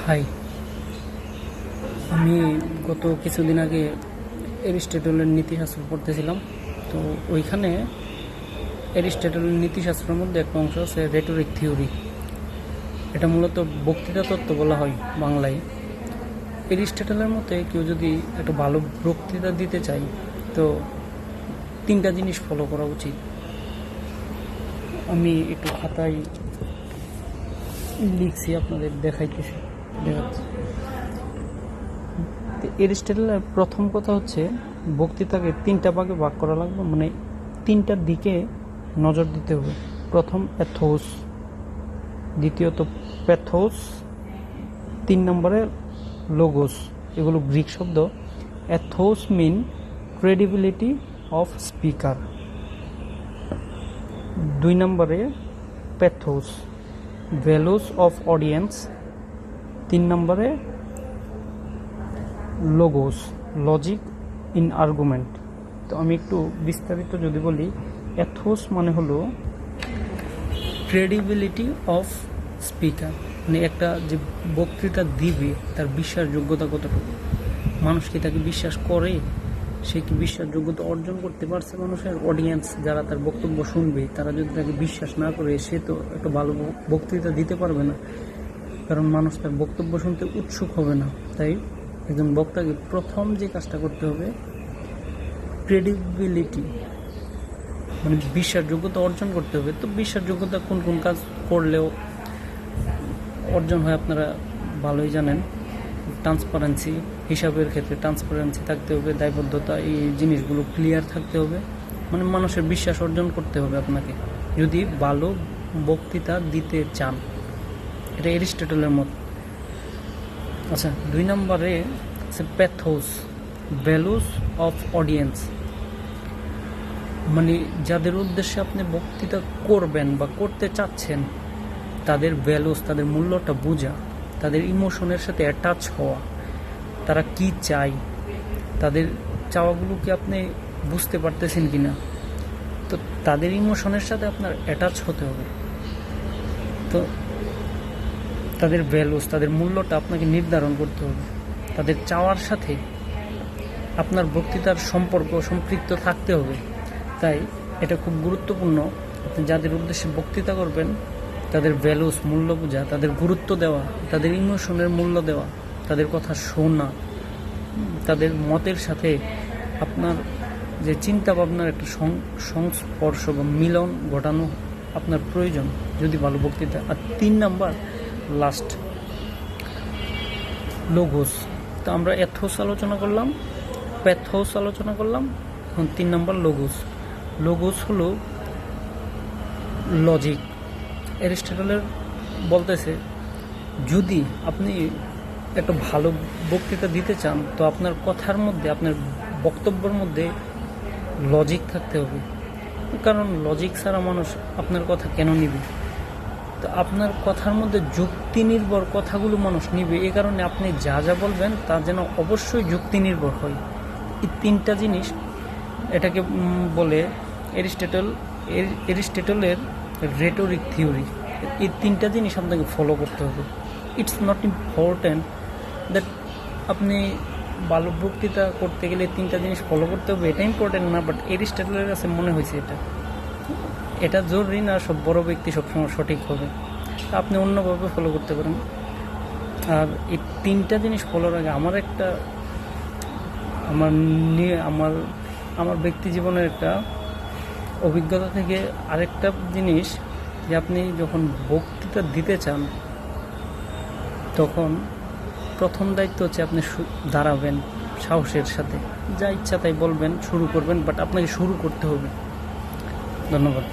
High, আমি গত কিছুদিন আগে এরিস্টটলের নীতিশাস্ত্র পড়তেছিলাম। তো ওইখানে এরিস্টটলের নীতিশাস্ত্রের মধ্যে একটা অংশ আছে রেটোরিক থিওরি। এটা মূলত বক্তৃতা তত্ত্ব বলা হয় বাংলায়। এরিস্টটলের মতে কেউ যদি একটা ভালো বক্তৃতা দিতে চায় তো 3টা জিনিস ফলো করা উচিত। আমি একটু খাতায় লিখছি, আপনাদের দেখাচ্ছি। এরিস্টটলের প্রথম কথা হচ্ছে বক্তৃতাকে 3টা ভাগে ভাগ করা লাগবে, মানে 3টার দিকে নজর দিতে হবে। প্রথম এথোস, দ্বিতীয়ত প্যাথোস, 3 নম্বরে লোগোস। এগুলো গ্রিক শব্দ। Athos mean credibility of speaker, 2 নম্বরে প্যাথোস ভ্যালুস অফ অডিয়েন্স, 3 নম্বরে লোগোস লজিক ইন আর্গুমেন্ট। তো আমি একটু বিস্তারিত যদি বলি, এথোস মানে হলো ক্রেডিবিলিটি অফ স্পিকার, মানে একটা যে বক্তৃতা দিবে তার বিশ্বাসযোগ্যতা কতটুকু, মানুষ কি তাকে বিশ্বাস করে, সে কি বিশ্বাসযোগ্যতা অর্জন করতে পারছে। মানুষের অডিয়েন্স যারা তার বক্তব্য শুনবে তারা যদি তাকে বিশ্বাস না করে, সে তো একটা ভালো বক্তৃতা দিতে পারবে না, কারণ মানুষ তার বক্তব্য শুনতে উৎসুক হবে না। তাই একজন বক্তাকে প্রথম যে কাজটা করতে হবে ক্রেডিবিলিটি, মানে বিশ্বাসযোগ্যতা অর্জন করতে হবে। তো বিশ্বাসযোগ্যতা কোন কোন কাজ করলেও অর্জন হয় আপনারা ভালোই জানেন। ট্রান্সপারেন্সি, হিসাবের ক্ষেত্রে ট্রান্সপারেন্সি থাকতে হবে, দায়বদ্ধতা, এই জিনিসগুলো ক্লিয়ার থাকতে হবে, মানে মানুষের বিশ্বাস অর্জন করতে হবে আপনাকে যদি ভালো বক্তৃতা দিতে চান। এটা এরিস্টটলের মত। আচ্ছা, 2 নম্বরে আছে প্যাথোস ভ্যালুস অফ অডিয়েন্স, মানে যাদের উদ্দেশ্যে আপনি বক্তৃতা করবেন বা করতে চাচ্ছেন তাদের ভ্যালুস, তাদের মূল্যটা বোঝা, তাদের ইমোশনের সাথে অ্যাটাচ হওয়া, তারা কি চায়, তাদের চাওয়াগুলোকে আপনি বুঝতে পারতেছেন কিনা। তো তাদের ইমোশনের সাথে আপনার অ্যাটাচ হতে হবে। তো তাদের ভ্যালুস, তাদের মূল্যটা আপনাকে নির্ধারণ করতে হবে। তাদের চাওয়ার সাথে আপনার বক্তৃতার সম্পৃক্ত থাকতে হবে। তাই এটা খুব গুরুত্বপূর্ণ, আপনি যাদের উদ্দেশ্যে বক্তৃতা করবেন তাদের ভ্যালুস, মূল্য বোঝা, তাদের গুরুত্ব দেওয়া, তাদের ইমোশনের মূল্য দেওয়া, তাদের কথা শোনা, তাদের মতের সাথে আপনার যে চিন্তা ভাবনার একটা সংস্পর্শ বা মিলন ঘটানো আপনার প্রয়োজন যদি ভালো বক্তৃতা। আর 3 নাম্বার লাস্ট লোগোস। তো আমরা এথোস আলোচনা করলাম, প্যাথোস আলোচনা করলাম, এখন 3 নাম্বার লোগোস। লোগোস হলো লজিক। এরিস্টটলের বলতেছে যদি আপনি একটা ভালো বক্তৃতা দিতে চান তো আপনার কথার মধ্যে, আপনার বক্তব্যের মধ্যে লজিক থাকতে হবে, কারণ লজিক ছাড়া মানুষ আপনার কথা কেন নিবে। তো আপনার কথার মধ্যে যুক্তি নির্ভর কথাগুলো মানুষ নিবে, এই কারণে আপনি যা যা বলবেন তা যেন অবশ্যই যুক্তি নির্ভর হয়। এই 3টা জিনিস এটাকে বলে এরিস্টটলের রেটোরিক থিওরি। এই 3টা জিনিস আপনাকে ফলো করতে হবে। ইটস নট ইম্পর্ট্যান্ট দ্যাট আপনি ভালো বক্তৃতা করতে গেলে 3টা জিনিস ফলো করতে হবে, এটা ইম্পর্টেন্ট না, বাট এরিস্টটলের কাছে মনে হয়েছে এটা জরুরি না। সব বড় ব্যক্তি সবসময় সঠিক হবে, আপনি অন্যভাবে ফলো করতে পারেন। আর এই 3টা জিনিস ফলোর আগে আমার ব্যক্তি জীবনের একটা অভিজ্ঞতা থেকে আরেকটা জিনিস, যে আপনি যখন বক্তৃতা দিতে চান তখন প্রথম দায়িত্ব হচ্ছে আপনি দাঁড়াবেন সাহসের সাথে, যা ইচ্ছা তাই বলবেন, শুরু করবেন, বাট আপনাকে শুরু করতে হবে। ধন্যবাদ।